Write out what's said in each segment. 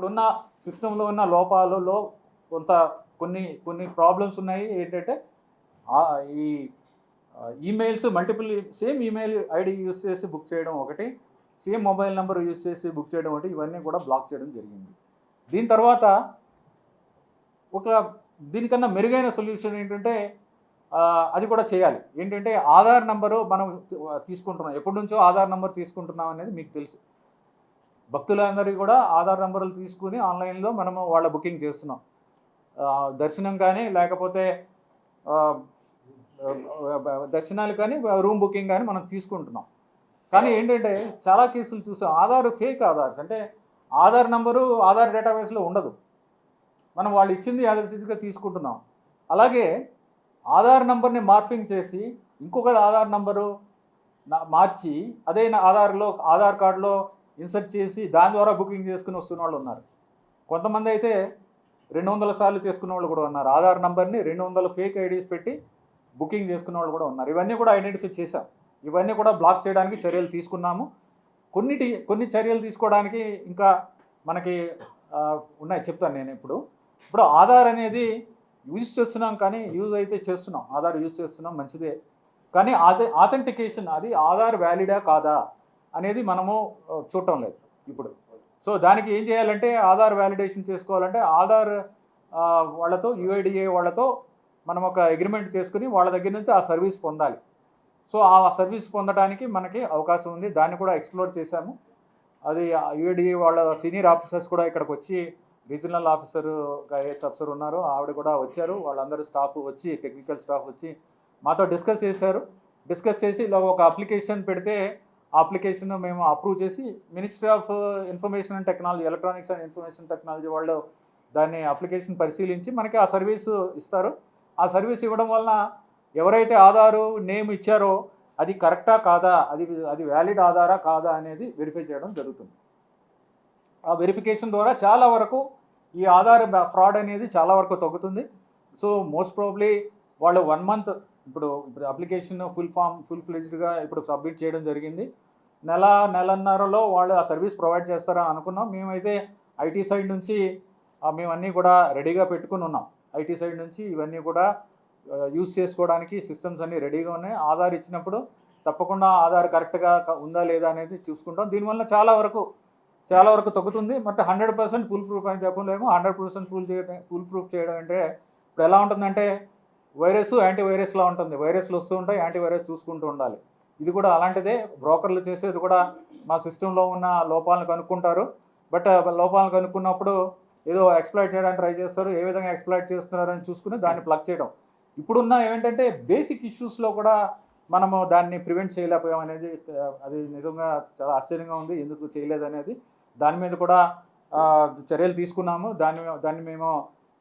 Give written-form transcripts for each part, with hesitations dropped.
ఉన్న సిస్టంలో ఉన్న లోపాలలో కొంత కొన్ని కొన్ని ప్రాబ్లమ్స్ ఉన్నాయి. ఏంటంటే ఈ emails multiple same email ID use చేసి బుక్ చేయడం ఒకటి, సేమ్ మొబైల్ నెంబర్ యూస్ చేసి బుక్ చేయడం ఒకటి, ఇవన్నీ కూడా బ్లాక్ చేయడం జరిగింది. దీని తర్వాత దీనికన్నా మెరుగైన సొల్యూషన్ ఏంటంటే అది కూడా చేయాలి. ఏంటంటే ఆధార్ నెంబరు మనం తీసుకుంటున్నాం, ఎప్పటి నుంచో ఆధార్ నెంబర్ తీసుకుంటున్నాం అనేది మీకు తెలుసు. భక్తులందరికీ కూడా ఆధార్ నెంబర్లు తీసుకుని ఆన్లైన్లో మనము వాళ్ళ బుకింగ్ చేస్తున్నాం. దర్శనం కానీ లేకపోతే దర్శనాలు కానీ రూమ్ బుకింగ్ కానీ మనం తీసుకుంటున్నాం. కానీ ఏంటంటే చాలా కేసులు చూసాం, ఆధార్ ఫేక్ ఆధార్స్, అంటే ఆధార్ నెంబరు ఆధార్ డేటాబేస్లో ఉండదు, మనం వాళ్ళు ఇచ్చింది యాదృచ్ఛికంగా తీసుకుంటున్నాం. అలాగే ఆధార్ నెంబర్ని మార్ఫింగ్ చేసి ఇంకొకటి ఆధార్ నెంబరు మార్చి అదే ఆధార్ కార్డులో ఇన్సర్ట్ చేసి దాని ద్వారా బుకింగ్ చేసుకుని వస్తున్న వాళ్ళు ఉన్నారు. కొంతమంది అయితే 200 సార్లు చేసుకున్న వాళ్ళు కూడా ఉన్నారు. ఆధార్ నెంబర్ని 200 ఫేక్ ఐడీస్ పెట్టి బుకింగ్ చేసుకున్న వాళ్ళు కూడా ఉన్నారు. ఇవన్నీ కూడా ఐడెంటిఫై చేశాం. ఇవన్నీ కూడా బ్లాక్ చేయడానికి చర్యలు తీసుకున్నాము. కొన్ని చర్యలు తీసుకోవడానికి ఇంకా మనకి ఉన్నాయి, చెప్తాను నేను. ఇప్పుడు ఆధార్ అనేది యూజ్ చేస్తున్నాం, కానీ యూజ్ అయితే చేస్తున్నాం, ఆధార్ యూజ్ చేస్తున్నాం, మంచిదే. కానీ ఆథెంటికేషన్, అది ఆధార్ వ్యాలిడా కాదా అనేది మనము చూడటం లేదు ఇప్పుడు. సో దానికి ఏం చేయాలంటే ఆధార్ వ్యాలిడేషన్ చేసుకోవాలంటే ఆధార్ వాళ్ళతో, యుఐడిఏ వాళ్ళతో మనం ఒక అగ్రిమెంట్ చేసుకుని వాళ్ళ దగ్గర నుంచి ఆ సర్వీస్ పొందాలి. సో ఆ సర్వీస్ పొందడానికి మనకి అవకాశం ఉంది. దాన్ని కూడా ఎక్స్ప్లోర్ చేశాము. అది యుఐడిఏ వాళ్ళ సీనియర్ ఆఫీసర్స్ కూడా ఇక్కడికి వచ్చి, రీజనల్ ఆఫీసర్, ఐఏఎస్ ఆఫీసర్ ఉన్నారు, ఆవిడ కూడా వచ్చారు. వాళ్ళందరూ స్టాఫ్ వచ్చి, టెక్నికల్ స్టాఫ్ వచ్చి మాతో డిస్కస్ చేశారు. డిస్కస్ చేసి ఇలా ఒక అప్లికేషన్ పెడితే ఆ అప్లికేషన్ మేము అప్రూవ్ చేసి ministry of information and technology, electronics and information technology వాళ్ళు దాన్ని అప్లికేషన్ పరిశీలించి మనకి ఆ సర్వీసు ఇస్తారు. ఆ సర్వీస్ ఇవ్వడం వలన ఎవరైతే ఆధారు నేమ్ ఇచ్చారో అది కరెక్టా కాదా, అది వ్యాలిడ్ ఆధారా కాదా అనేది వెరిఫై చేయడం జరుగుతుంది. ఆ వెరిఫికేషన్ ద్వారా చాలా వరకు ఈ ఆధార్ ఫ్రాడ్ అనేది చాలా వరకు తగ్గుతుంది. సో మోస్ట్ ప్రాబబ్లీ వాళ్ళు 1 మంత్ ఇప్పుడు అప్లికేషన్ ఫుల్ ఫ్లెజ్డ్గా ఇప్పుడు సబ్మిట్ చేయడం జరిగింది. నెలన్నరలో వాళ్ళు ఆ సర్వీస్ ప్రొవైడ్ చేస్తారని అనుకున్నాం. మేమైతే ఐటీ సైడ్ నుంచి మేమన్నీ కూడా రెడీగా పెట్టుకుని ఉన్నాం. ఐటీ సైడ్ నుంచి ఇవన్నీ కూడా యూజ్ చేసుకోవడానికి సిస్టమ్స్ అన్నీ రెడీగా ఉన్నాయి. ఆధార్ ఇచ్చినప్పుడు తప్పకుండా ఆధార్ కరెక్ట్గా ఉందా లేదా అనేది చూసుకుంటాం. దీనివల్ల చాలా వరకు తగ్గుతుంది. బట్ 100% ఫుల్ ప్రూఫ్ అని చెప్పలేము. 100% ఫుల్ ప్రూఫ్ చేయడం అంటే ఇప్పుడు ఎలా ఉంటుందంటే వైరస్ యాంటీవైరస్లా ఉంటుంది. వైరస్లు వస్తూ ఉంటాయి, యాంటీవైరస్ చూసుకుంటూ ఉండాలి. ఇది కూడా అలాంటిదే. బ్రోకర్లు చేసేది కూడా మా సిస్టంలో ఉన్న లోపాలను కనుక్కుంటారు. బట్ లోపాలను కనుక్కున్నప్పుడు ఏదో ఎక్స్ప్లాయిట్ చేయడానికి ట్రై చేస్తారు. ఏ విధంగా ఎక్స్ప్లాయిట్ చేస్తున్నారని చూసుకుని దాన్ని ప్లగ్ చేయడం. ఇప్పుడున్న ఏంటంటే బేసిక్ ఇష్యూస్లో కూడా మనము దాన్ని ప్రివెంట్ చేయలేకపోయాం అనేది, అది నిజంగా చాలా ఆశ్చర్యంగా ఉంది ఎందుకు చేయలేదనేది. దాని మీద కూడా చర్యలు తీసుకున్నాము. దాన్ని మేము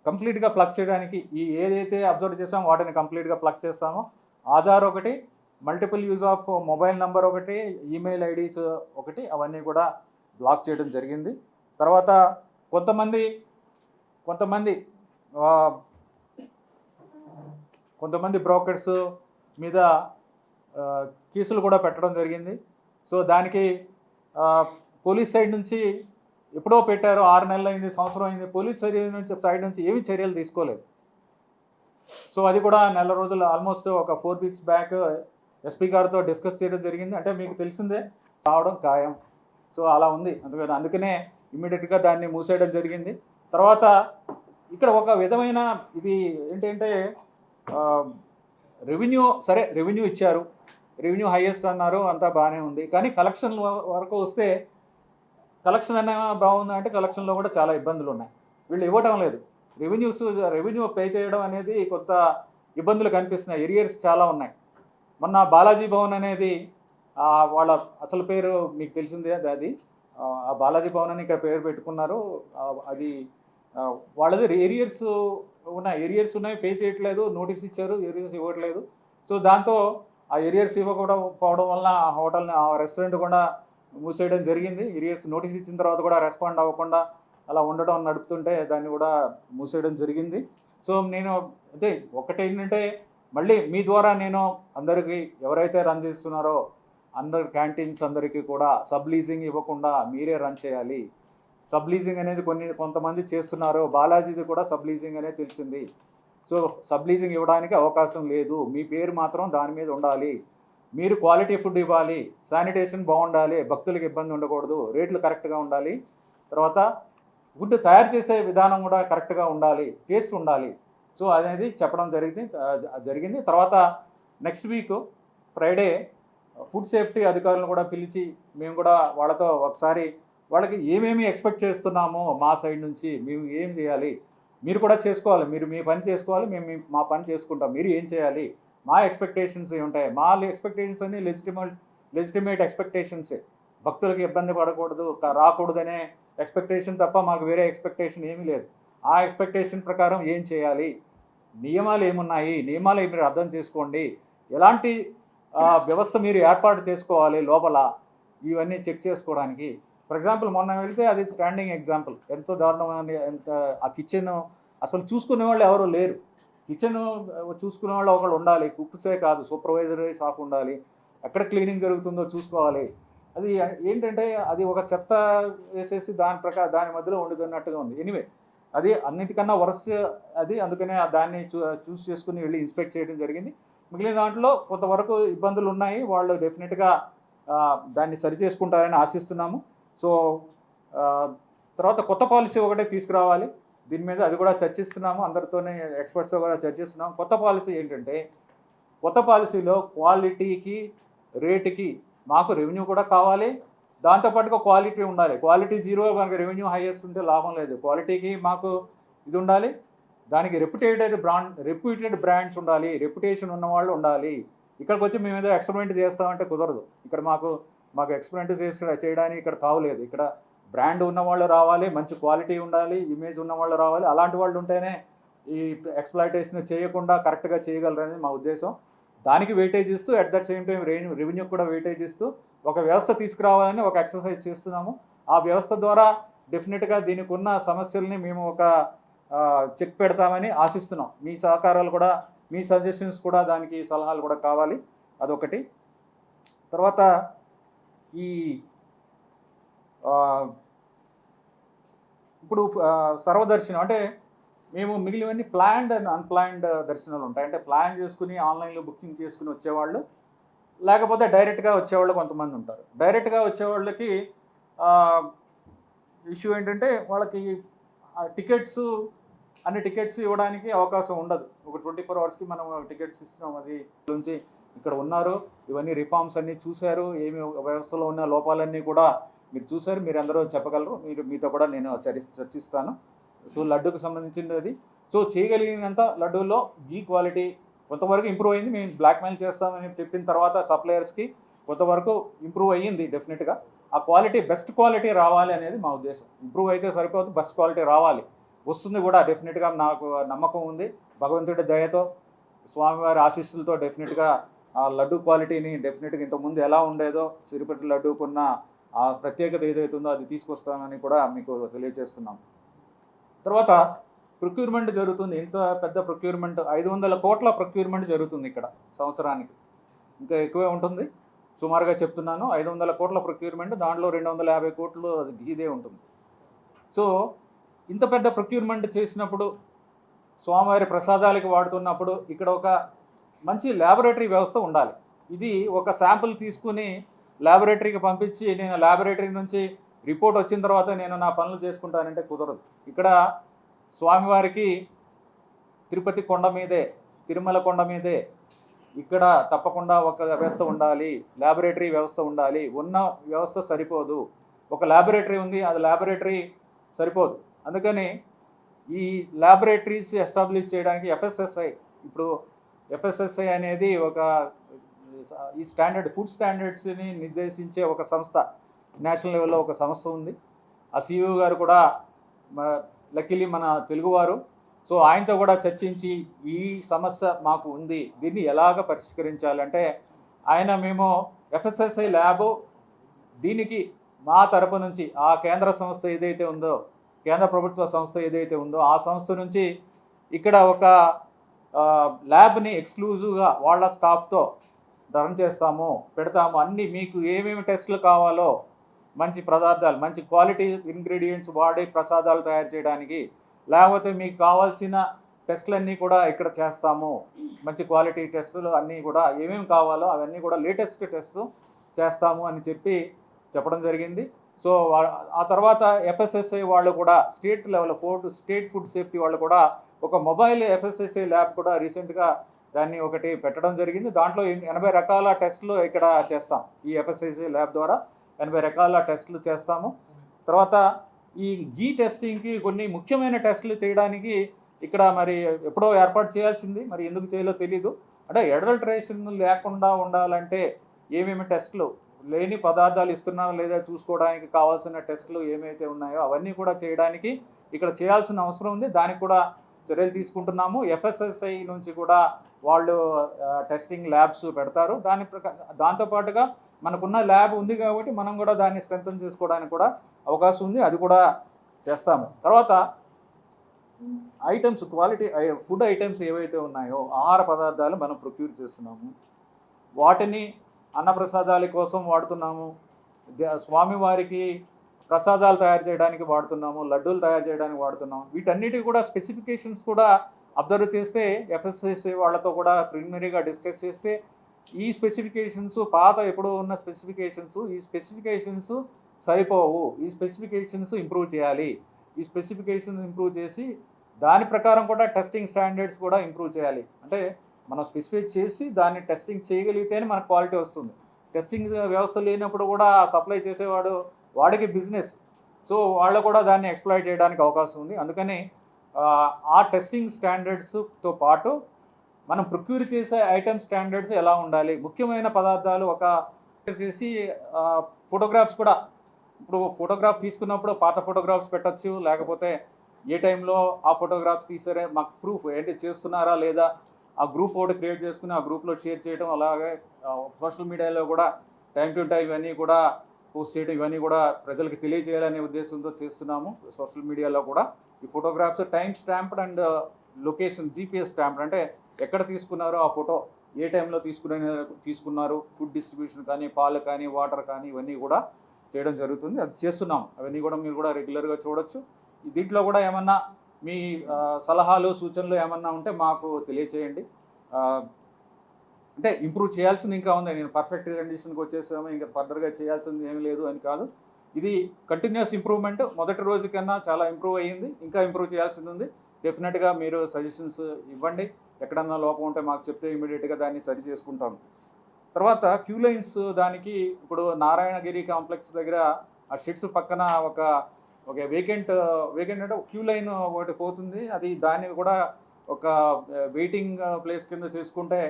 కంప్లీట్గా ప్లగ్ చేయడానికి ఏదైతే అబ్జర్వ్ చేసామో వాటిని కంప్లీట్గా ప్లగ్ చేస్తామో. ఆధార్ ఒకటి, multiple use of mobile number ఒకటి, ఈమెయిల్ ఐడీస్ ఒకటి, అవన్నీ కూడా బ్లాక్ చేయడం జరిగింది. తర్వాత కొంతమంది బ్రోకర్స్ మీద కేసులు కూడా పెట్టడం జరిగింది. సో దానికి పోలీస్ సైడ్ నుంచి ఎప్పుడో పెట్టారు, 6 నెలలు అయింది, సంవత్సరం అయింది. పోలీస్ సైడ్ నుంచి ఏమీ చర్యలు తీసుకోలేదు. సో అది కూడా నెల రోజులు, ఆల్మోస్ట్ ఒక 4 వీక్స్ బ్యాక్ ఎస్పీ గారితో డిస్కస్ చేయడం జరిగింది. అంటే మీకు తెలిసిందే, రావడం ఖాయం. సో అలా ఉంది. అందుకనే ఇమ్మీడియట్గా దాన్ని మూసేయడం జరిగింది. తర్వాత ఇక్కడ ఒక విధమైన ఇది ఏంటంటే రెవెన్యూ ఇచ్చారు, రెవెన్యూ హైయెస్ట్ అన్నారు, అంతా బాగానే ఉంది. కానీ కలెక్షన్ వరకు వస్తే కలెక్షన్ అనే బాగుంది అంటే కలెక్షన్లో కూడా చాలా ఇబ్బందులు ఉన్నాయి. వీళ్ళు ఇవ్వటం లేదు. రెవెన్యూ పే చేయడం అనేది కొంత ఇబ్బందులు కనిపిస్తున్నాయి. ఎరియర్స్ చాలా ఉన్నాయి. మొన్న బాలాజీ భవన్ అనేది వాళ్ళ అసలు పేరు మీకు తెలిసిందే, అది ఆ బాలాజీ భవన్ అని ఇక్కడ పేరు పెట్టుకున్నారు. అది వాళ్ళది ఎరియర్స్ ఉన్నాయి, పే చేయట్లేదు, నోటీస్ ఇచ్చారు, ఎరియర్స్ ఇవ్వట్లేదు. సో దాంతో ఆ ఎరియర్స్ ఇవ్వకపోవడం వల్ల ఆ హోటల్ని, ఆ రెస్టారెంట్ కూడా మూసేయడం జరిగింది. ఎరియర్స్ నోటీస్ ఇచ్చిన తర్వాత కూడా రెస్పాండ్ అవ్వకుండా అలా ఉండడం, నడుపుతుంటే దాన్ని కూడా మూసేయడం జరిగింది. సో నేను అంటే ఒకటేంటంటే మళ్ళీ మీ ద్వారా నేను అందరికీ, ఎవరైతే రన్ చేస్తున్నారో క్యాంటీన్స్ అందరికీ కూడా సబ్ లీజింగ్ ఇవ్వకుండా మీరే రన్ చేయాలి. సబ్ లీజింగ్ అనేది కొంతమంది చేస్తున్నారు. బాలాజీది కూడా సబ్ లీజింగ్ అనేది తెలిసింది. సో సబ్ లీజింగ్ ఇవ్వడానికి అవకాశం లేదు. మీ పేరు మాత్రం దాని మీద ఉండాలి. మీరు క్వాలిటీ ఫుడ్ ఇవ్వాలి, శానిటేషన్ బాగుండాలి, భక్తులకు ఇబ్బంది ఉండకూడదు, రేట్లు కరెక్ట్గా ఉండాలి, తర్వాత ఫుడ్ తయారు చేసే విధానం కూడా కరెక్ట్గా ఉండాలి, టేస్ట్ ఉండాలి. సో అనేది చెప్పడం జరిగింది. తర్వాత next week Friday food safety అధికారులను కూడా పిలిచి మేము కూడా వాళ్ళతో ఒకసారి వాళ్ళకి ఏమేమి ఎక్స్పెక్ట్ చేస్తున్నామో మా సైడ్ నుంచి మేము ఏం చేయాలి, మీరు కూడా చేసుకోవాలి, మీరు మీ పని చేసుకోవాలి, మేము మా పని చేసుకుంటాం, మీరు ఏం చేయాలి, మా ఎక్స్పెక్టేషన్స్ ఉంటాయి. మా ఎక్స్పెక్టేషన్స్ అన్ని లెజిటిమేట్ ఎక్స్పెక్టేషన్సే. భక్తులకు ఇబ్బంది పడకూడదు, రాకూడదనే ఎక్స్పెక్టేషన్ తప్ప మాకు వేరే ఎక్స్పెక్టేషన్ ఏమీ లేదు. ఆ ఎక్స్పెక్టేషన్ ప్రకారం ఏం చేయాలి, నియమాలు ఏమున్నాయి, నియమాలు మీరు అర్థం చేసుకోండి, ఎలాంటి వ్యవస్థ మీరు ఏర్పాటు చేసుకోవాలి లోపల, ఇవన్నీ చెక్ చేసుకోవడానికి. ఫర్ ఎగ్జాంపుల్ మొన్న వెళ్తే అది స్టాండింగ్ ఎగ్జాంపుల్, ఎంతో దారుణమైన ఆ కిచెన్ అసలు చూసుకునే వాళ్ళు ఎవరు లేరు. కిచెన్ చూసుకునే వాళ్ళు ఒకళ్ళు ఉండాలి, కుక్సే కాదు, సూపర్వైజర్ స్టాఫ్ ఉండాలి, ఎక్కడ క్లీనింగ్ జరుగుతుందో చూసుకోవాలి. అది ఏంటంటే అది ఒక చెత్త వేసేసి దాని మధ్యలో వండుతున్నట్టుగా ఉంది. ఎనీవే అది అన్నిటికన్నా వరస్ట్ అది, అందుకనే దాన్ని చూస్ చేసుకుని వెళ్ళి ఇన్స్పెక్ట్ చేయడం జరిగింది. మిగిలిన దాంట్లో కొంతవరకు ఇబ్బందులు ఉన్నాయి, వాళ్ళు డెఫినెట్గా దాన్ని సరి చేసుకుంటారని ఆశిస్తున్నాము. సో తర్వాత కొత్త పాలసీ ఒకటే తీసుకురావాలి దీని మీద, అది కూడా చర్చిస్తున్నాము, అందరితోనే ఎక్స్పర్ట్స్తో కూడా చర్చిస్తున్నాము. కొత్త పాలసీ ఏంటంటే, కొత్త పాలసీలో క్వాలిటీకి రేటుకి మాకు రెవెన్యూ కూడా కావాలి, దాంతోపాటుగా క్వాలిటీ ఉండాలి. క్వాలిటీ జీరో, మనకి రెవెన్యూ హైయెస్ట్ ఉంటే లాభం లేదు. క్వాలిటీకి మాకు ఇది ఉండాలి, దానికి రెప్యూటెడ్ బ్రాండ్స్ ఉండాలి, రెప్యుటేషన్ ఉన్నవాళ్ళు ఉండాలి. ఇక్కడికి వచ్చి మేము ఏదో ఎక్స్పెరిమెంట్ చేస్తామంటే కుదరదు. ఇక్కడ మాకు ఎక్స్పెరిమెంట్ చేయడానికి ఇక్కడ తావులేదు. ఇక్కడ బ్రాండ్ ఉన్నవాళ్ళు రావాలి, మంచి క్వాలిటీ ఉండాలి, ఇమేజ్ ఉన్నవాళ్ళు రావాలి. అలాంటి వాళ్ళు ఉంటేనే ఈ ఎక్స్‌ప్లాయిటేషన్ చేయకుండా కరెక్ట్గా చేయగలరనేది మా ఉద్దేశం. దానికి వెయిటేజ్ ఇస్తూ at that same time revenue కూడా వెయిటేజ్ ఇస్తూ ఒక వ్యవస్థ తీసుకురావాలని ఒక ఎక్సర్సైజ్ చేస్తున్నాము. ఆ వ్యవస్థ ద్వారా డెఫినెట్గా దీనికి ఉన్న సమస్యల్ని మేము ఒక చెక్ పెడతామని ఆశిస్తున్నాం. మీ సహకారాలు కూడా, మీ సజెషన్స్ కూడా, దానికి సలహాలు కూడా కావాలి. అదొకటి. తర్వాత ఈ ఇప్పుడు సర్వదర్శనం అంటే మేము మిగిలినవన్నీ ప్లాన్డ్ అండ్ అన్‌ప్లాన్డ్ దర్శనాలు ఉంటాయి. అంటే ప్లాన్ చేసుకుని ఆన్‌లైన్‌లో బుకింగ్ చేసుకుని వచ్చేవాళ్ళు, లేకపోతే డైరెక్ట్గా వచ్చేవాళ్ళు కొంతమంది ఉంటారు. డైరెక్ట్గా వచ్చేవాళ్ళకి ఇష్యూ ఏంటంటే వాళ్ళకి టికెట్స్ అన్ని టికెట్స్ ఇవ్వడానికి అవకాశం ఉండదు. ఒక 24 అవర్స్కి మనం టికెట్స్ ఇస్తున్నాం. అది నుంచి ఇక్కడ ఉన్నారు, ఇవన్నీ రిఫార్మ్స్ అన్నీ చూశారు, ఏమి వ్యవస్థలో ఉన్న లోపాలన్నీ కూడా మీరు చూశారు, మీరు అందరూ చెప్పగలరు, మీతో కూడా నేను చర్చిస్తాను. సో లడ్డూకి సంబంధించింది అది. సో చేయగలిగినంత లడ్డూలో ఘీ క్వాలిటీ కొంతవరకు ఇంప్రూవ్ అయింది. మేము బ్లాక్మెయిల్ చేస్తామని చెప్పిన తర్వాత సప్లయర్స్కి కొంతవరకు ఇంప్రూవ్ అయ్యింది. డెఫినెట్గా ఆ క్వాలిటీ, బెస్ట్ క్వాలిటీ రావాలి అనేది మా ఉద్దేశం. ఇంప్రూవ్ అయితే సరిపోదు, బెస్ట్ క్వాలిటీ రావాలి, వస్తుంది కూడా. డెఫినెట్గా నాకు నమ్మకం ఉంది. భగవంతుడి దయతో, స్వామివారి ఆశీస్సులతో డెఫినెట్గా ఆ లడ్డు క్వాలిటీని డెఫినెట్గా ఇంతకుముందు ఎలా ఉండేదో సిరిపట్టి లడ్డూకున్న ఆ ప్రత్యేకత ఏదైతే ఉందో అది తీసుకొస్తానని కూడా మీకు తెలియజేస్తున్నాం. తర్వాత ప్రొక్యూర్మెంట్ జరుగుతుంది. ఇంత పెద్ద ప్రొక్యూర్మెంట్, 500 కోట్ల ప్రొక్యూర్మెంట్ జరుగుతుంది ఇక్కడ సంవత్సరానికి. ఇంకా ఎక్కువే ఉంటుంది, సుమారుగా చెప్తున్నాను. 500 కోట్ల ప్రొక్యూర్మెంట్, దాంట్లో 250 కోట్లు అది ఘీదే ఉంటుంది. సో ఇంత పెద్ద ప్రొక్యూర్మెంట్ చేసినప్పుడు, స్వామివారి ప్రసాదాలకి వాడుతున్నప్పుడు ఇక్కడ ఒక మంచి ల్యాబొరేటరీ వ్యవస్థ ఉండాలి. ఇది ఒక శాంపుల్ తీసుకుని ల్యాబొరేటరీకి పంపించి నేను ల్యాబొరేటరీ నుంచి రిపోర్ట్ వచ్చిన తర్వాత నేను నా పనులు చేసుకుంటానంటే కుదరదు. ఇక్కడ స్వామివారికి తిరుపతి కొండ మీదే, తిరుమల కొండ మీదే ఇక్కడ తప్పకుండా ఒక వ్యవస్థ ఉండాలి, ల్యాబొరేటరీ వ్యవస్థ ఉండాలి. ఉన్న వ్యవస్థ సరిపోదు. ఒక ల్యాబొరేటరీ ఉంది, అది ల్యాబొరేటరీ సరిపోదు. అందుకని ఈ ల్యాబొరేటరీస్ ఎస్టాబ్లిష్ చేయడానికి ఎఫ్ఎస్ఎస్ఐ, ఇప్పుడు ఎఫ్ఎస్ఎస్ఐ అనేది ఒక ఈ ఫుడ్ స్టాండర్డ్స్ని నిర్దేశించే ఒక సంస్థ, నేషనల్ లెవెల్లో ఒక సంస్థ ఉంది. ఆ సిఇఓ గారు కూడా లక్కీలీ మన తెలుగువారు. సో ఆయనతో కూడా చర్చించి ఈ సమస్య మాకు ఉంది, దీన్ని ఎలాగ పరిష్కరించాలంటే మేము ఎఫ్ఎస్ఎస్ఐ ల్యాబు, దీనికి మా తరపు నుంచి ఆ కేంద్ర సంస్థ ఏదైతే ఉందో, కేంద్ర ప్రభుత్వ సంస్థ ఏదైతే ఉందో ఆ సంస్థ నుంచి ఇక్కడ ఒక ల్యాబ్ని ఎక్స్క్లూజివ్గా వాళ్ళ స్టాఫ్తో రన్ చేస్తాము, పెడతాము. అన్నీ మీకు ఏమేమి టెస్టులు కావాలో మంచి పదార్థాలు, మంచి క్వాలిటీ ఇంగ్రీడియంట్స్ వాడి ప్రసాదాలు తయారు చేయడానికి, లేకపోతే మీకు కావాల్సిన టెస్టులన్నీ కూడా ఇక్కడ చేస్తాము. మంచి క్వాలిటీ టెస్టులు అన్నీ కూడా ఏమేమి కావాలో అవన్నీ కూడా లేటెస్ట్ టెస్ట్ చేస్తాము అని చెప్పడం జరిగింది. సో ఆ తర్వాత ఎఫ్ఎస్ఎస్ఐ వాళ్ళు కూడా state level state food safety వాళ్ళు కూడా ఒక మొబైల్ ఎఫ్ఎస్ఎస్ఐ ల్యాబ్ కూడా రీసెంట్గా దాన్ని ఒకటి పెట్టడం జరిగింది. దాంట్లో 80 రకాల టెస్టులు ఇక్కడ చేస్తాం. ఈ ఎఫ్ఎస్ఎస్ఐ ల్యాబ్ ద్వారా 80 రకాల టెస్టులు చేస్తాము. తర్వాత ఈ గీ టెస్టింగ్కి కొన్ని ముఖ్యమైన టెస్టులు చేయడానికి ఇక్కడ మరి ఎప్పుడో ఏర్పాటు చేయాల్సింది, మరి ఎందుకు చేయాలో తెలీదు. అంటే అడల్టరేషన్ లేకుండా ఉండాలంటే ఏమేమి టెస్టులు, లేని పదార్థాలు ఇస్తున్నారో లేదా చూసుకోవడానికి కావాల్సిన టెస్టులు ఏమైతే ఉన్నాయో అవన్నీ కూడా చేయడానికి ఇక్కడ చేయాల్సిన అవసరం ఉంది. దానికి కూడా చర్యలు తీసుకుంటున్నాము. ఎఫ్ఎస్ఎస్ఐ నుంచి కూడా వాళ్ళు టెస్టింగ్ ల్యాబ్స్ పెడతారు. దాంతోపాటుగా మనకున్న ల్యాబ్ ఉంది కాబట్టి మనం కూడా దాన్ని స్ట్రెంథన్ చేసుకోవడానికి కూడా అవకాశం ఉంది. అది కూడా చేస్తాము. తర్వాత ఐటమ్స్, క్వాలిటీ ఫుడ్ ఐటమ్స్ ఏవైతే ఉన్నాయో ఆహార పదార్థాలు మనం ప్రొక్యూర్ చేస్తున్నాము. వాటిని అన్నప్రసాదాల కోసం వాడుతున్నాము, స్వామివారికి ప్రసాదాలు తయారు చేయడానికి వాడుతున్నాము, లడ్డూలు తయారు చేయడానికి వాడుతున్నాము. వీటన్నిటి కూడా స్పెసిఫికేషన్స్ కూడా అబ్జర్వ్ చేస్తే ఎఫ్ఎస్ఎస్ఐ వాళ్ళతో కూడా ప్రిలిమినరీగా డిస్కస్ చేస్తే ఈ స్పెసిఫికేషన్స్ పాత ఎప్పుడో ఉన్న ఈ స్పెసిఫికేషన్స్ సరిపోవు, ఈ స్పెసిఫికేషన్స్ ఇంప్రూవ్ చేయాలి, ఈ స్పెసిఫికేషన్స్ ఇంప్రూవ్ చేసి దాని ప్రకారం కూడా టెస్టింగ్ స్టాండర్డ్స్ కూడా ఇంప్రూవ్ చేయాలి. అంటే మనం స్పెసిఫై చేసి దాన్ని టెస్టింగ్ చేయగలిగితేనే మనకు క్వాలిటీ వస్తుంది. టెస్టింగ్ వ్యవస్థ లేనప్పుడు కూడా సప్లై చేసేవాడు వాడికి బిజినెస్, సో వాళ్ళు కూడా దాన్ని ఎక్స్ప్లాయిట్ చేయడానికి అవకాశం ఉంది. అందుకని ఆ టెస్టింగ్ స్టాండర్డ్స్తో పాటు మనం ప్రొక్యూర్ చేసే ఐటమ్ స్టాండర్డ్స్ ఎలా ఉండాలి, ముఖ్యమైన పదార్థాలు ఒక చేసి ఫోటోగ్రాఫ్స్ కూడా, ఇప్పుడు ఫోటోగ్రాఫ్ తీసుకున్నప్పుడు పాత ఫోటోగ్రాఫ్స్ పెట్టచ్చు, లేకపోతే ఏ టైంలో ఆ ఫోటోగ్రాఫ్స్ తీసారే మాకు ప్రూఫ్ ఏంటి చేస్తున్నారా లేదా ఆ గ్రూప్ ఒకటి క్రియేట్ చేసుకుని ఆ గ్రూప్లో షేర్ చేయడం, అలాగే సోషల్ మీడియాలో కూడా టైం టు టైం ఇవన్నీ కూడా పోస్ట్ చేయడం, ఇవన్నీ కూడా ప్రజలకు తెలియజేయాలనే ఉద్దేశంతో చేస్తున్నాము. సోషల్ మీడియాలో కూడా ఈ photographs time stamped and location GPS stamped, అంటే ఎక్కడ తీసుకున్నారో ఆ ఫోటో, ఏ టైంలో తీసుకున్నారు, ఫుడ్ డిస్ట్రిబ్యూషన్ కానీ, పాలు కానీ, వాటర్ కానీ ఇవన్నీ కూడా చేయడం జరుగుతుంది. అది చేస్తున్నాము. అవన్నీ కూడా మీరు కూడా రెగ్యులర్గా చూడొచ్చు. దీంట్లో కూడా ఏమన్నా మీ సలహాలు సూచనలు ఏమన్నా ఉంటే మాకు తెలియచేయండి. అంటే ఇంప్రూవ్ చేయాల్సింది ఇంకా ఉంది. నేను పర్ఫెక్ట్ కండిషన్కి వచ్చేసాము, ఇంకా ఫర్దర్గా చేయాల్సింది ఏమీ లేదు అని కాదు. ఇది కంటిన్యూస్ ఇంప్రూవ్మెంట్. మొదటి రోజు కన్నా చాలా ఇంప్రూవ్ అయ్యింది, ఇంకా ఇంప్రూవ్ చేయాల్సింది ఉంది. డెఫినెట్గా మీరు సజెషన్స్ ఇవ్వండి. ఎక్కడన్నా లోపం ఉంటే మాకు చెప్తే ఇమీడియట్గా దాన్ని సరి చేసుకుంటాం. తర్వాత క్యూ లైన్స్, దానికి ఇప్పుడు నారాయణగిరి కాంప్లెక్స్ దగ్గర ఆ షెడ్స్ పక్కన ఒక వేకెంట్ అంటే క్యూ లైన్ ఒకటి పోతుంది. అది దాన్ని కూడా ఒక వెయిటింగ్ ప్లేస్ కింద చేసుకుంటే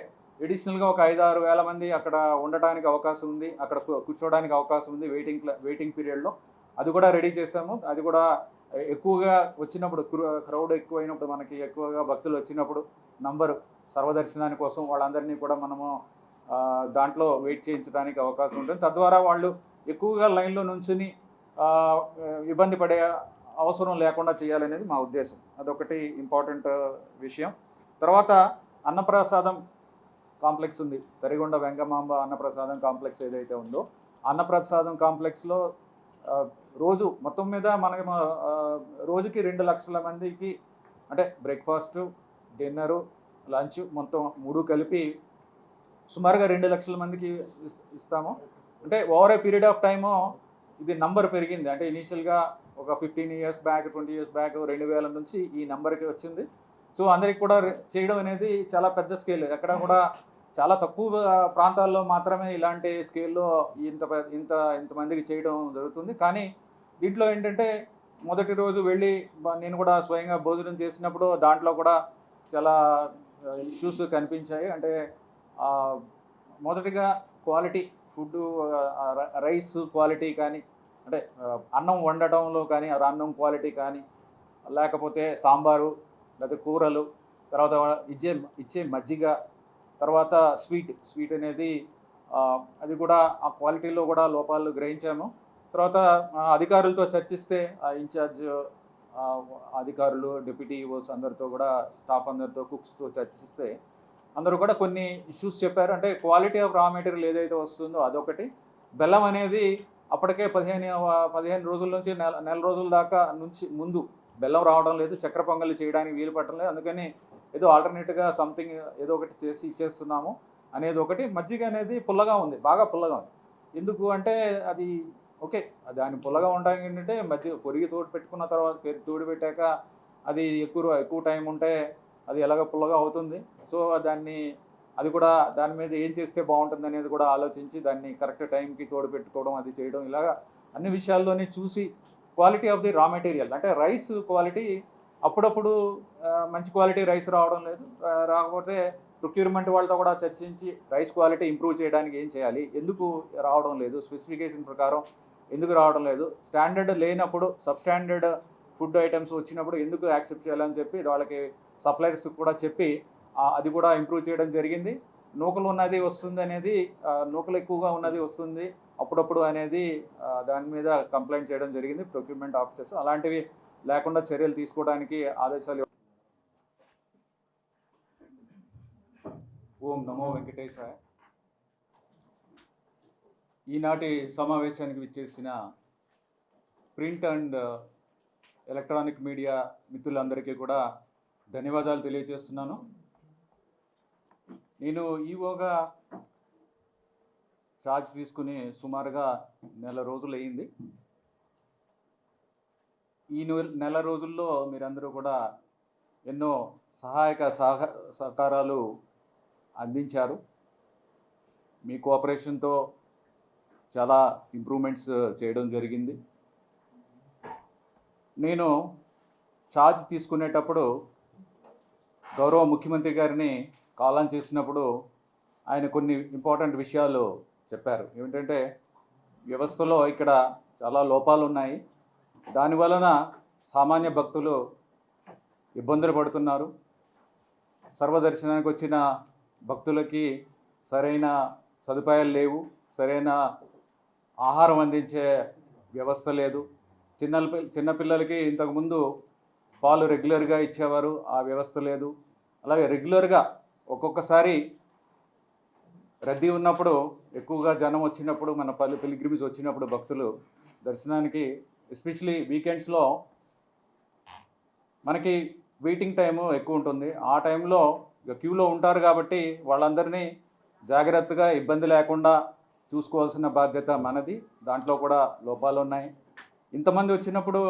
ఎడిషనల్గా ఒక 5-6 వేల మంది అక్కడ ఉండడానికి అవకాశం ఉంది, అక్కడ కూర్చోవడానికి అవకాశం ఉంది వెయిటింగ్ పీరియడ్లో. అది కూడా రెడీ చేసాము. అది కూడా ఎక్కువగా వచ్చినప్పుడు, క్రౌడ్ ఎక్కువైనప్పుడు, మనకి ఎక్కువగా భక్తులు వచ్చినప్పుడు నంబరు సర్వదర్శనాని కోసం వాళ్ళందరినీ కూడా మనము దాంట్లో వెయిట్ చేయించడానికి అవకాశం ఉంటుంది. తద్వారా వాళ్ళు ఎక్కువగా లైన్లో నుంచుని ఇబ్బంది పడే అవసరం లేకుండా చేయాలనేది మా ఉద్దేశం. అదొకటి ఇంపార్టెంట్ విషయం. తర్వాత అన్నప్రసాదం కాంప్లెక్స్ ఉంది, తరిగొండ వెంగమాంబ అన్నప్రసాదం కాంప్లెక్స్ ఏదైతే ఉందో, అన్నప్రసాదం కాంప్లెక్స్లో రోజు మొత్తం మీద మనకి రోజుకి 2 లక్షల మందికి, అంటే బ్రేక్ఫాస్టు, డిన్నరు, లంచ్ మొత్తం 3 కలిపి సుమారుగా 2 లక్షల మందికి ఇస్తాము. అంటే over a period of time ఇది నంబర్ పెరిగింది. అంటే ఇనీషియల్గా ఒక 15 ఇయర్స్ బ్యాక్, 20 ఇయర్స్ బ్యాక్ 2000 నుంచి ఈ నెంబర్కి వచ్చింది. సో అందరికి కూడా చేయడం అనేది చాలా పెద్ద స్కేల్. ఎక్కడ కూడా చాలా తక్కువ ప్రాంతాల్లో మాత్రమే ఇలాంటి స్కేల్లో ఇంతమందికి చేయడం జరుగుతుంది. కానీ దీంట్లో ఏంటంటే మొదటి రోజు వెళ్ళి నేను కూడా స్వయంగా భోజనం చేసినప్పుడు దాంట్లో కూడా చాలా ఇష్యూస్ కనిపించాయి. అంటే మొదటిగా క్వాలిటీ ఫుడ్, రైస్ క్వాలిటీ కానీ, అంటే అన్నం వండటంలో కానీ అన్నం క్వాలిటీ కానీ, లేకపోతే సాంబారు లేదా కూరలు, తర్వాత ఇచ్చే మజ్జిగ, తర్వాత స్వీట్ అనేది అది కూడా ఆ క్వాలిటీలో కూడా లోపాలు గ్రహించాము. తర్వాత అధికారులతో చర్చిస్తే ఆ ఇన్ఛార్జ్ అధికారులు, డిప్యూటీ ఈఓస్ అందరితో కూడా, స్టాఫ్ అందరితో, కుక్స్తో చర్చిస్తే అందరూ కూడా కొన్ని ఇష్యూస్ చెప్పారు. అంటే క్వాలిటీ ఆఫ్ రా మెటీరియల్ ఏదైతే వస్తుందో అదొకటి. బెల్లం అనేది అప్పటికే 15 రోజుల నుంచి నెల రోజుల దాకా నుంచి ముందు బెల్లం రావడం లేదు, చక్కెర పొంగలి చేయడానికి వీలు పడటం లేదు. అందుకని ఏదో ఆల్టర్నేట్గా సంథింగ్ ఏదో ఒకటి చేసి ఇచ్చేస్తున్నాము అనేది ఒకటి. మజ్జిగ అనేది పుల్లగా ఉంది, బాగా పుల్లగా ఉంది. ఎందుకు అంటే అది ఓకే, దాని పుల్లగా ఉండడానికి ఏంటంటే మజ్జిగ పొరిగి తోడు పెట్టుకున్న తర్వాత తోడు పెట్టాక అది ఎక్కువ టైం ఉంటే అది ఎలాగ పుల్లగా అవుతుంది. సో అది కూడా దాని మీద ఏం చేస్తే బాగుంటుంది అనేది కూడా ఆలోచించి దాన్ని కరెక్ట్ టైంకి తోడు పెట్టుకోవడం, అది చేయడం, ఇలాగా అన్ని విషయాల్లోనే చూసి quality of the raw material అంటే రైస్ క్వాలిటీ అప్పుడప్పుడు మంచి క్వాలిటీ రైస్ రావడం లేదు. రాకపోతే ప్రొక్యూర్మెంట్ వాళ్ళతో కూడా చర్చించి రైస్ క్వాలిటీ ఇంప్రూవ్ చేయడానికి ఏం చేయాలి, ఎందుకు రావడం లేదు, స్పెసిఫికేషన్ ప్రకారం ఎందుకు రావడం లేదు, స్టాండర్డ్ లేనప్పుడు సబ్స్టాండర్డ్ ఫుడ్ ఐటమ్స్ వచ్చినప్పుడు ఎందుకు యాక్సెప్ట్ చేయాలని చెప్పి వాళ్ళకి సప్లయర్స్ కూడా చెప్పి అది కూడా ఇంప్రూవ్ చేయడం జరిగింది. నూకలు ఉన్నది వస్తుంది అనేది, నూకలు ఎక్కువగా ఉన్నది వస్తుంది అప్పుడప్పుడు అనేది దాని మీద కంప్లైంట్ చేయడం జరిగింది ప్రొక్యూర్మెంట్ ఆఫీసర్స్. అలాంటివి లేకుండా చర్యలు తీసుకోవడానికి ఆదేశాలు. ఓం నమో వెంకటేశాయ. ఈనాటి సమావేశానికి విచ్చేసిన ప్రింట్ అండ్ ఎలక్ట్రానిక్ మీడియా మిత్రులందరికీ కూడా ధన్యవాదాలు తెలియజేస్తున్నాను. నేను ఈవోగా ఛార్జ్ తీసుకుని సుమారుగా నెల రోజులు అయింది. ఈ నెల రోజుల్లో మీరందరూ కూడా ఎన్నో సహకారాలు అందించారు. మీ కోఆపరేషన్తో చాలా ఇంప్రూవ్మెంట్స్ చేయడం జరిగింది. నేను ఛార్జ్ తీసుకునేటప్పుడు గౌరవ ముఖ్యమంత్రి గారిని కాల్ ఆన్ చేసినప్పుడు ఆయన కొన్ని ఇంపార్టెంట్ విషయాలు చెప్పారు. ఏమిటంటే వ్యవస్థలో ఇక్కడ చాలా లోపాలు ఉన్నాయి, దానివలన సామాన్య భక్తులు ఇబ్బందులు పడుతున్నారు. సర్వదర్శనానికి వచ్చిన భక్తులకి సరైన సదుపాయాలు లేవు, సరైన ఆహారం అందించే వ్యవస్థ లేదు. చిన్నపిల్లలకి ఇంతకుముందు పాలు రెగ్యులర్గా ఇచ్చేవారు, ఆ వ్యవస్థ లేదు. అలాగే రెగ్యులర్గా ఒక్కొక్కసారి రద్దీ ఉన్నప్పుడు, ఎక్కువగా జనం వచ్చినప్పుడు, మన పిల్గ్రిమ్స్ వచ్చినప్పుడు భక్తులు దర్శనానికి ఎస్పెషలీ వీకెండ్స్లో మనకి వెయిటింగ్ టైము ఎక్కువ ఉంటుంది. ఆ టైంలో క్యూలో ఉంటారు కాబట్టి వాళ్ళందరినీ జాగ్రత్తగా ఇబ్బంది లేకుండా చూసుకోవాల్సిన బాధ్యత మనది. దాంట్లో కూడా లోపాలు ఉన్నాయి. ఇంతమంది వచ్చినప్పుడు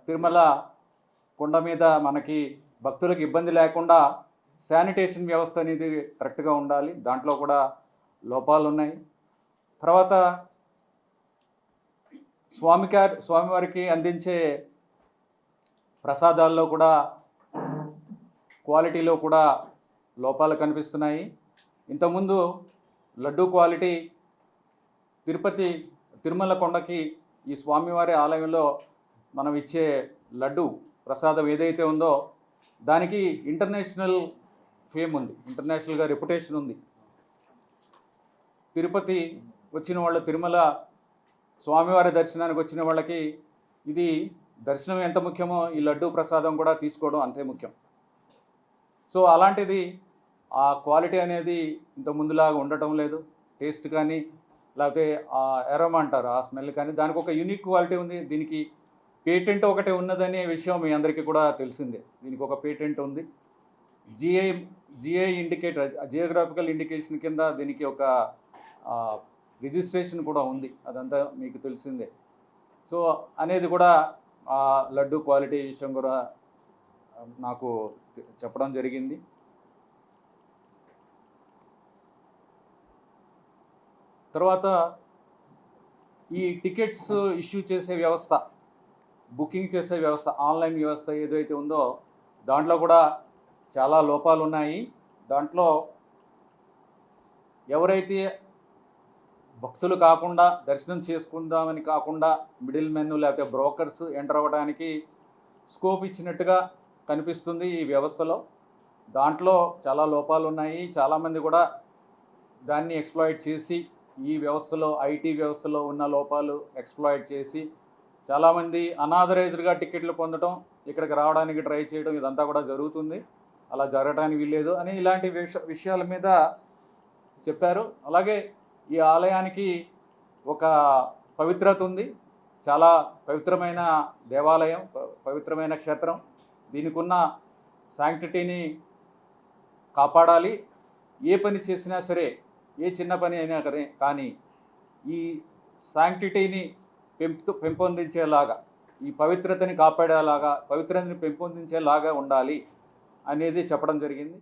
తిరుమల కొండ మీద మనకి భక్తులకు ఇబ్బంది లేకుండా శానిటేషన్ వ్యవస్థ అనేది కరెక్ట్గా ఉండాలి, దాంట్లో కూడా లోపాలు ఉన్నాయి. తర్వాత స్వామివారికి అందించే ప్రసాదాల్లో కూడా క్వాలిటీలో కూడా లోపాలు కనిపిస్తున్నాయి. ఇంతకుముందు లడ్డూ క్వాలిటీ తిరుమల కొండకి ఈ స్వామివారి ఆలయంలో మనం ఇచ్చే లడ్డు ప్రసాదం ఏదైతే ఉందో దానికి ఇంటర్నేషనల్ ఫేమ్ ఉంది, ఇంటర్నేషనల్గా రెప్యుటేషన్ ఉంది. తిరుపతి వచ్చిన వాళ్ళు, తిరుమల స్వామివారి దర్శనానికి వచ్చిన వాళ్ళకి ఇది దర్శనం ఎంత ముఖ్యమో ఈ లడ్డు ప్రసాదం కూడా తీసుకోవడం అంతే ముఖ్యం. సో అలాంటిది ఆ క్వాలిటీ అనేది ఇంత ముందులాగా ఉండటం లేదు. టేస్ట్ కానీ లేకపోతే ఆ ఎరోమా అంటారు, ఆ స్మెల్ కానీ, దానికి ఒక యూనిక్ క్వాలిటీ ఉంది. దీనికి పేటెంట్ ఒకటి ఉన్నదనే విషయం మీ అందరికీ కూడా తెలిసిందే. దీనికి ఒక పేటెంట్ ఉంది. జిఐ ఇండికేటర్, జియోగ్రాఫికల్ ఇండికేషన్ కింద దీనికి ఒక రిజిస్ట్రేషన్ కూడా ఉంది, అదంతా మీకు తెలిసిందే. సో అనేది కూడా ఆ లడ్డు క్వాలిటీ విషయం కూడా నాకు చెప్పడం జరిగింది. తర్వాత ఈ టికెట్స్ ఇష్యూ చేసే వ్యవస్థ, బుకింగ్ చేసే వ్యవస్థ, ఆన్లైన్ వ్యవస్థ ఏదైతే ఉందో దాంట్లో కూడా చాలా లోపాలు ఉన్నాయి. దాంట్లో ఎవరైతే భక్తులు కాకుండా దర్శనం చేసుకుందామని కాకుండా మిడిల్ మెన్ లేకపోతే బ్రోకర్స్ ఎంటర్ అవ్వడానికి స్కోప్ ఇచ్చినట్టుగా కనిపిస్తుంది ఈ వ్యవస్థలో. దాంట్లో చాలా లోపాలు ఉన్నాయి. చాలామంది కూడా దాన్ని ఎక్స్ప్లాయిట్ చేసి, ఈ వ్యవస్థలో ఐటీ వ్యవస్థలో ఉన్న లోపాలు ఎక్స్ప్లాయిట్ చేసి చాలామంది అనాథరైజ్డ్గా టికెట్లు పొందడం, ఇక్కడికి రావడానికి ట్రై చేయడం, ఇదంతా కూడా జరుగుతుంది. అలా జరగడానికి వీల్లేదు అని ఇలాంటి విషయాల మీద చెప్పారు. అలాగే ఈ ఆలయానికి ఒక పవిత్రత ఉంది. చాలా పవిత్రమైన దేవాలయం, పవిత్రమైన క్షేత్రం. దీనికి ఉన్న శాంక్టిటీని కాపాడాలి. ఏ పని చేసినా సరే, ఏ చిన్న పని అయినా కానీ ఈ శాంక్టిటీని పెంపొందించేలాగా, ఈ పవిత్రతని కాపాడేలాగా, పవిత్రతని పెంపొందించేలాగా ఉండాలి అనేది చెప్పడం జరిగింది.